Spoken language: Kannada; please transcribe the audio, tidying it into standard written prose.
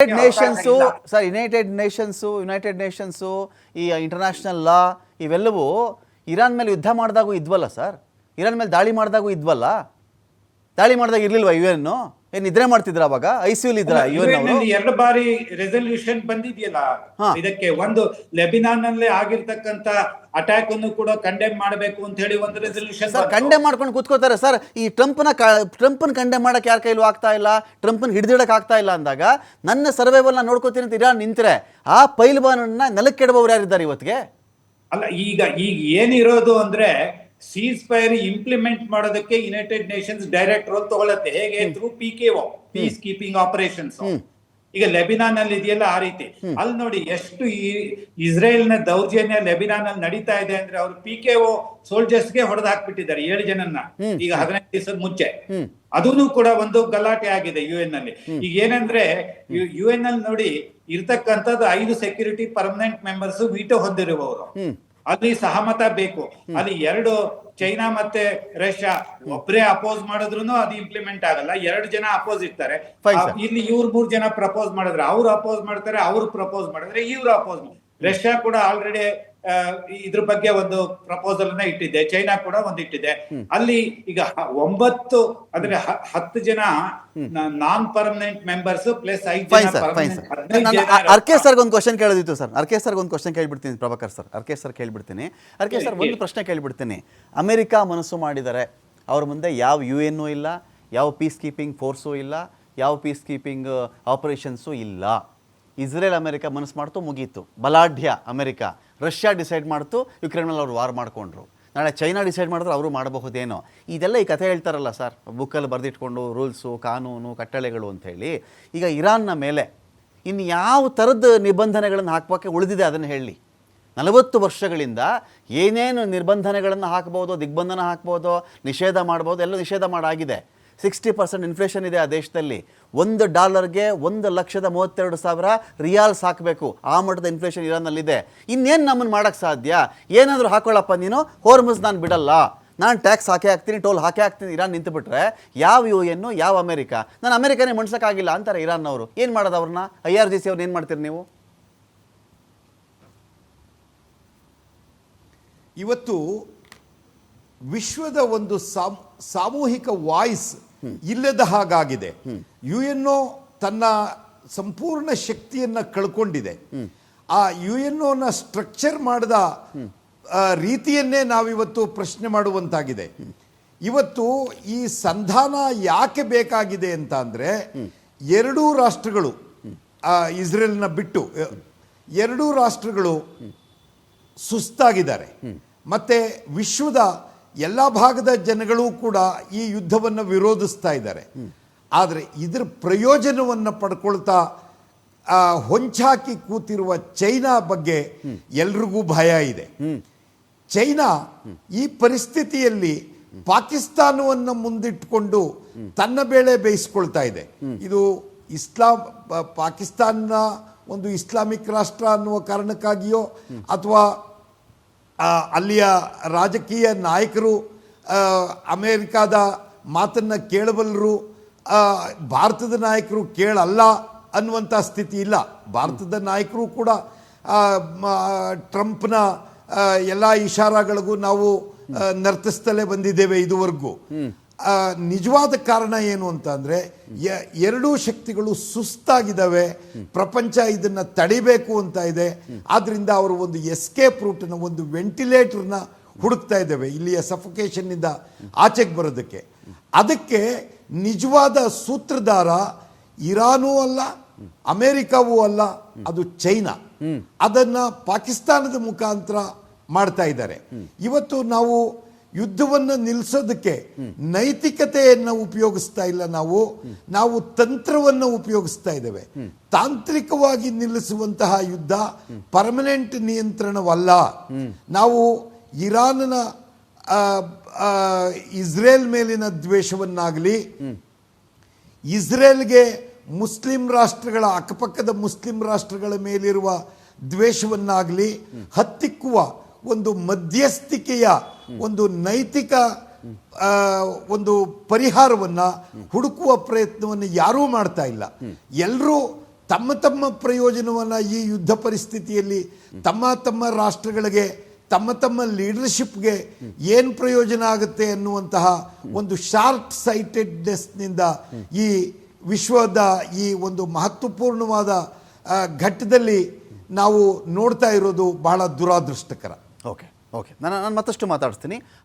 ನೇಷನ್ಸು ಸರ್, ಯುನೈಟೆಡ್ ನೇಷನ್ಸು ಈ ಇಂಟರ್ನ್ಯಾಷನಲ್ ಲಾ ಇವೆಲ್ಲವೂ ಇರಾನ್ ಮೇಲೆ ಯುದ್ಧ ಮಾಡಿದಾಗೂ ಇದ್ವಲ್ಲ ಸರ್, ಇರಾನ್ ಮೇಲೆ ದಾಳಿ ಮಾಡಿದಾಗೂ ಇದ್ವಲ್ಲ. ದಾಳಿ ಮಾಡಿದಾಗ ಇರ್ಲಿಲ್ವಾ UN? ಏನ್ ನಿದ್ರೆ ಮಾಡ್ತಿದ್ರ ಅವಾಗ? ICU ಇದ್ರ UN ಅವರು? 2 ಬಾರಿ ರೆಸಲ್ಯೂಷನ್ ಬಂದಿದೆಯಲ್ಲ ಇದಕ್ಕೆ. ಒಂದು ಲೆಬನಾನ್ ನಲ್ಲಿ ಆಗಿರ್ತಕ್ಕಂತ ಅಟ್ಯಾಕ್ ಅನ್ನು ಕೂಡ ಕಂಡೆಮ್ ಮಾಡಬೇಕು ಅಂತ ಹೇಳಿ ಒಂದು ರೆಸಲ್ಯೂಷನ್ ಸರ್ ಕಂಡೆಮ್ ಮಾಡ್ಕೊಂಡು ಕೂತ್ಕೋತಾರೆ ಸರ್. ಈ ಟ್ರಂಪ್ನ ಕಂಡೆಮ್ ಮಾಡಕ್ಕೆ ಯಾರ ಕೈಲೂ ಆಗ್ತಾ ಇಲ್ಲ, ಟ್ರಂಪ್ನ ಹಿಡಿದಿಡಕ್ ಆಗ್ತಾ ಇಲ್ಲ ಅಂದಾಗ ನನ್ನ ಸರ್ವೈವಲ್ ನ ನೋಡ್ಕೋತೀನಿ ಅಂತ ಇರಾನ್ ನಿಂತ್ರೆ ಆ ಪೈಲ್ವಾನನ್ನ ನೆಲಕ್ಕೆ ಕೆಡಬವ್ರು ಯಾರಿದ್ದಾರೆ ಇವತ್ತಿಗೆ? ಅಲ್ಲ, ಈಗ ಏನಿರೋದು ಅಂದ್ರೆ ಸೀಸ್ ಫೈರ್ ಇಂಪ್ಲಿಮೆಂಟ್ ಮಾಡೋದಕ್ಕೆ ಯುನೈಟೆಡ್ ನೇಷನ್ಸ್ ಡೈರೆಕ್ಟ್ ರೋಲ್ ತಗೊಳತ್ತೆ. ಹೇಗೆ? Through PKO, piece keeping operations. ಈಗ ಲೆಬನಾನ್ ಅಲ್ಲಿ ಇದೆಯಲ್ಲ ಆ ರೀತಿ. ಅಲ್ಲಿ ನೋಡಿ ಎಷ್ಟು ಇಸ್ರೇಲ್ ನ ದೌರ್ಜನ್ಯ ಲೆಬನಾನ್ ಅಲ್ಲಿ ನಡೀತಾ ಇದೆ ಅಂದ್ರೆ ಅವರು PKO ಸೋಲ್ಜರ್ಸ್ ಗೆ ಹೊಡೆದು ಹಾಕ್ಬಿಟ್ಟಿದ್ದಾರೆ 7 ಜನನ್ನ ಈಗ 15 ದಿವಸದ ಮುಂಚೆ. ಅದೂ ಕೂಡ ಒಂದು ಗಲಾಟೆ ಆಗಿದೆ UN ಅಲ್ಲಿ. ಈಗ ಏನಂದ್ರೆ UN ಅಲ್ಲಿ ನೋಡಿ ಇರ್ತಕ್ಕಂಥದ್ದು 5 ಸೆಕ್ಯೂರಿಟಿ ಪರ್ಮನೆಂಟ್ ಮೆಂಬರ್ಸ್ ವೀಟೋ ಹೊಂದಿರುವವರು. ಅಲ್ಲಿ ಸಹಮತ ಬೇಕು. ಅಲ್ಲಿ 2 ಚೈನಾ ಮತ್ತೆ ರಷ್ಯಾ ಒಬ್ಬರೇ ಅಪೋಸ್ ಮಾಡಿದ್ರು ಅದು ಇಂಪ್ಲಿಮೆಂಟ್ ಆಗಲ್ಲ. 2 ಜನ ಅಪೋಸ್ ಇರ್ತಾರೆ. ಇಲ್ಲಿ 3 ಜನ ಪ್ರಪೋಸ್ ಮಾಡಿದ್ರೆ ಅವ್ರು ಅಪೋಸ್ ಮಾಡ್ತಾರೆ, ಅವ್ರು ಪ್ರಪೋಸ್ ಮಾಡಿದ್ರೆ ಇವ್ರು ಅಪೋಸ್. ರಷ್ಯಾ ಕೂಡ ಆಲ್ರೆಡಿ ಇದ್ರ ಬಗ್ಗೆ ಒಂದು ಪ್ರಪೋಸಲ್ ನ ಇಟ್ಟಿದೆ, ಚೈನಾ ಕೂಡ ಒಂದು ಇಟ್ಟಿದೆ. ಅಲ್ಲಿ ಈಗ 9 ಅಂದ್ರೆ 10 ಜನ ನಾನ್ ಪರ್ಮನೆಂಟ್ ಮೆಂಬರ್ಸ್ ಪ್ಲಸ್ 5 ಜನ. ಅರ್ಕೆ ಸರ್ಗೆ ಒಂದು ಕ್ವಶನ್ ಕೇಳೋದಿತ್ತು ಸರ್. ಅರ್ಕೆ ಸರ್ಗೆ ಒಂದು ಕ್ವಶನ್ ಕೇಳ್ಬಿಡ್ತೀನಿ ಪ್ರಭಾಕರ್ ಸರ್. ಅರ್ಕೆ ಸರ್ ಕೇಳ್ಬಿಡ್ತೀನಿ. ಅರ್ಕೆ ಸರ್ ಒಂದು ಪ್ರಶ್ನೆ ಕೇಳ್ಬಿಡ್ತೀನಿ. ಅಮೆರಿಕ ಮನಸ್ಸು ಮಾಡಿದರೆ ಅವ್ರ ಮುಂದೆ ಯಾವ UN ಇಲ್ಲ, ಯಾವ ಪೀಸ್ ಕೀಪಿಂಗ್ ಫೋರ್ಸು ಇಲ್ಲ, ಯಾವ ಪೀಸ್ ಕೀಪಿಂಗ್ ಆಪರೇಷನ್ಸು ಇಲ್ಲ. ಇಸ್ರೇಲ್ ಅಮೆರಿಕ ಮನಸ್ಸು ಮಾಡ್ತು, ಮುಗೀತು. ಬಲಾಢ್ಯ ಅಮೆರಿಕ. ರಷ್ಯಾ ಡಿಸೈಡ್ ಮಾಡ್ತು, ಯುಕ್ರೇನಲ್ಲಿ ಅವ್ರು ವಾರ್ ಮಾಡಿಕೊಂಡ್ರು. ನಾಳೆ ಚೈನಾ ಡಿಸೈಡ್ ಮಾಡಿದ್ರೆ ಅವರು ಮಾಡಬಹುದೇನೋ. ಇದೆಲ್ಲ ಈ ಕಥೆ ಹೇಳ್ತಾರಲ್ಲ ಸರ್, ಬುಕ್ಕಲ್ಲಿ ಬರೆದಿಟ್ಕೊಂಡು ರೂಲ್ಸು, ಕಾನೂನು, ಕಟ್ಟಳೆಗಳು ಅಂಥೇಳಿ. ಈಗ ಇರಾನ್ನ ಮೇಲೆ ಇನ್ನು ಯಾವ ಥರದ ನಿಬಂಧನೆಗಳನ್ನು ಹಾಕೋಕ್ಕೆ ಉಳಿದಿದೆ ಅದನ್ನು ಹೇಳಿ. 40 ವರ್ಷಗಳಿಂದ ಏನೇನು ನಿರ್ಬಂಧನೆಗಳನ್ನು ಹಾಕ್ಬೋದು, ದಿಗ್ಬಂಧನ ಹಾಕ್ಬೋದು, ನಿಷೇಧ ಮಾಡ್ಬೋದು, ಎಲ್ಲ ನಿಷೇಧ ಮಾಡಾಗಿದೆ. 60% ಇನ್ಫ್ಲೇಷನ್ ಇದೆ ಆ ದೇಶದಲ್ಲಿ. $1ಗೆ 1,32,000 ರಿಯಾಲ್ಸ್ ಹಾಕಬೇಕು. ಆ ಮಟ್ಟದ ಇನ್ಫ್ಲೇಷನ್ ಇರಾನ್ನಲ್ಲಿದೆ. ಇನ್ನೇನು ನಮ್ಮನ್ನು ಮಾಡೋಕ್ಕೆ ಸಾಧ್ಯ? ಏನಾದರೂ ಹಾಕೊಳ್ಳಪ್ಪ ನೀನು, ಹೋರ್ಮುಜ್ ನಾನು ಬಿಡಲ್ಲ, ನಾನು ಟ್ಯಾಕ್ಸ್ ಹಾಕೇ ಹಾಕ್ತೀನಿ, ಟೋಲ್ ಹಾಕೇ ಹಾಕ್ತೀನಿ, ಇರಾನ್ ನಿಂತುಬಿಟ್ರೆ ಯಾವ UN, ಯಾವ ಅಮೆರಿಕ? ನಾನು ಅಮೆರಿಕನೇ ಮಣ್ಸೋಕ್ಕಾಗಿಲ್ಲ ಅಂತಾರೆ ಇರಾನ್ನವರು. ಏನು ಮಾಡೋದು ಅವ್ರನ್ನ? IRGC ಅವ್ರನ್ನ ಏನು ಮಾಡ್ತೀರಿ ನೀವು? ಇವತ್ತು ವಿಶ್ವದ ಒಂದು ಸಾಮೂಹಿಕ ವಾಯ್ಸ್ ಇಲ್ಲದ ಹಾಗಾಗಿದೆ. UNO ತನ್ನ ಸಂಪೂರ್ಣ ಶಕ್ತಿಯನ್ನ ಕಳ್ಕೊಂಡಿದೆ. ಆ UNOನ ಸ್ಟ್ರಕ್ಚರ್ ಮಾಡಿದ ರೀತಿಯನ್ನೇ ನಾವಿವತ್ತು ಪ್ರಶ್ನೆ ಮಾಡುವಂತಾಗಿದೆ. ಇವತ್ತು ಈ ಸಂಧಾನ ಯಾಕೆ ಬೇಕಾಗಿದೆ ಅಂತ ಅಂದ್ರೆ 2 ರಾಷ್ಟ್ರಗಳು, ಇಸ್ರೇಲ್ನ ಬಿಟ್ಟು 2 ರಾಷ್ಟ್ರಗಳು ಸುಸ್ತಾಗಿದ್ದಾರೆ. ಮತ್ತೆ ವಿಶ್ವದ ಎಲ್ಲ ಭಾಗದ ಜನಗಳು ಕೂಡ ಈ ಯುದ್ಧವನ್ನು ವಿರೋಧಿಸ್ತಾ ಇದ್ದಾರೆ. ಆದರೆ ಇದರ ಪ್ರಯೋಜನವನ್ನು ಪಡ್ಕೊಳ್ತಾ ಹೊಂಚಾಕಿ ಕೂತಿರುವ ಚೈನಾ ಬಗ್ಗೆ ಎಲ್ರಿಗೂ ಭಯ ಇದೆ. ಚೈನಾ ಈ ಪರಿಸ್ಥಿತಿಯಲ್ಲಿ ಪಾಕಿಸ್ತಾನವನ್ನು ಮುಂದಿಟ್ಟುಕೊಂಡು ತನ್ನ ಬೇಳೆ ಬೇಯಿಸ್ಕೊಳ್ತಾ ಇದೆ. ಇದು ಪಾಕಿಸ್ತಾನ ಒಂದು ಇಸ್ಲಾಮಿಕ್ ರಾಷ್ಟ್ರ ಅನ್ನುವ ಕಾರಣಕ್ಕಾಗಿಯೋ ಅಥವಾ ಅಲ್ಲಿಯ ರಾಜಕೀಯ ನಾಯಕರು ಅಮೇರಿಕಾದ ಮಾತನ್ನು ಕೇಳಬಲ್ಲರು, ಭಾರತದ ನಾಯಕರು ಕೇಳಲ್ಲ ಅನ್ನುವಂಥ ಸ್ಥಿತಿ ಇಲ್ಲ. ಭಾರತದ ನಾಯಕರು ಕೂಡ ಟ್ರಂಪ್ನ ಎಲ್ಲ ಇಶಾರಾಗಳಿಗೂ ನಾವು ನರ್ತಿಸ್ತಲೇ ಬಂದಿದ್ದೇವೆ ಇದುವರೆಗೂ. ನಿಜವಾದ ಕಾರಣ ಏನು ಅಂತ ಅಂದ್ರೆ 2 ಶಕ್ತಿಗಳು ಸುಸ್ತಾಗಿದ್ದಾವೆ. ಪ್ರಪಂಚ ಇದನ್ನ ತಡಿಬೇಕು ಅಂತ ಇದೆ. ಆದ್ರಿಂದ ಅವರು ಒಂದು ಎಸ್ಕೇಪ್ ರೂಟ್ನ, ಒಂದು ವೆಂಟಿಲೇಟರ್ನ ಹುಡುಕ್ತಾ ಇದ್ದೇವೆ ಇಲ್ಲಿಯ ಸಫೋಕೇಶನ್ ಇಂದ ಆಚೆಗೆ ಬರೋದಕ್ಕೆ. ಅದಕ್ಕೆ ನಿಜವಾದ ಸೂತ್ರಧಾರ ಇರಾನೂ ಅಲ್ಲ, ಅಮೆರಿಕವೂ ಅಲ್ಲ, ಅದು ಚೈನಾ. ಅದನ್ನ ಪಾಕಿಸ್ತಾನದ ಮುಖಾಂತರ ಮಾಡ್ತಾ ಇದ್ದಾರೆ. ಇವತ್ತು ನಾವು ಯುದ್ಧವನ್ನು ನಿಲ್ಲಿಸೋದಕ್ಕೆ ನೈತಿಕತೆಯನ್ನು ಉಪಯೋಗಿಸ್ತಾ ಇಲ್ಲ, ನಾವು ತಂತ್ರವನ್ನು ಉಪಯೋಗಿಸ್ತಾ ಇದ್ದೇವೆ. ತಾಂತ್ರಿಕವಾಗಿ ನಿಲ್ಲಿಸುವಂತಹ ಯುದ್ಧ ಪರ್ಮನೆಂಟ್ ನಿಯಂತ್ರಣವಲ್ಲ. ನಾವು ಇರಾನ್ನ ಇಸ್ರೇಲ್ ಮೇಲಿನ ದ್ವೇಷವನ್ನಾಗಲಿ, ಇಸ್ರೇಲ್ಗೆ ಮುಸ್ಲಿಂ ರಾಷ್ಟ್ರಗಳ, ಅಕ್ಕಪಕ್ಕದ ಮುಸ್ಲಿಂ ರಾಷ್ಟ್ರಗಳ ಮೇಲಿರುವ ದ್ವೇಷವನ್ನಾಗಲಿ ಹತ್ತಿಕ್ಕುವ ಒಂದು ಮಧ್ಯಸ್ಥಿಕೆಯ ಒಂದು ನೈತಿಕ ಒಂದು ಪರಿಹಾರವನ್ನ ಹುಡುಕುವ ಪ್ರಯತ್ನವನ್ನು ಯಾರೂ ಮಾಡ್ತಾ ಇಲ್ಲ. ಎಲ್ಲರೂ ತಮ್ಮ ತಮ್ಮ ಪ್ರಯೋಜನವನ್ನು ಈ ಯುದ್ಧ ಪರಿಸ್ಥಿತಿಯಲ್ಲಿ ತಮ್ಮ ರಾಷ್ಟ್ರಗಳಿಗೆ ತಮ್ಮ ಲೀಡರ್ಶಿಪ್ಗೆ ಏನು ಪ್ರಯೋಜನ ಆಗುತ್ತೆ ಅನ್ನುವಂತಹ ಒಂದು ಶಾರ್ಟ್ ಸೈಟೆಡ್ನೆಸ್ನಿಂದ ಈ ವಿಶ್ವದ ಈ ಒಂದು ಮಹತ್ವಪೂರ್ಣವಾದ ಘಟ್ಟದಲ್ಲಿ ನಾವು ನೋಡ್ತಾ ಇರೋದು ಬಹಳ ದುರಾದೃಷ್ಟಕರ. ಓಕೆ ನಾನು ಮತ್ತಷ್ಟು ಮಾತಾಡಿಸ್ತೀನಿ.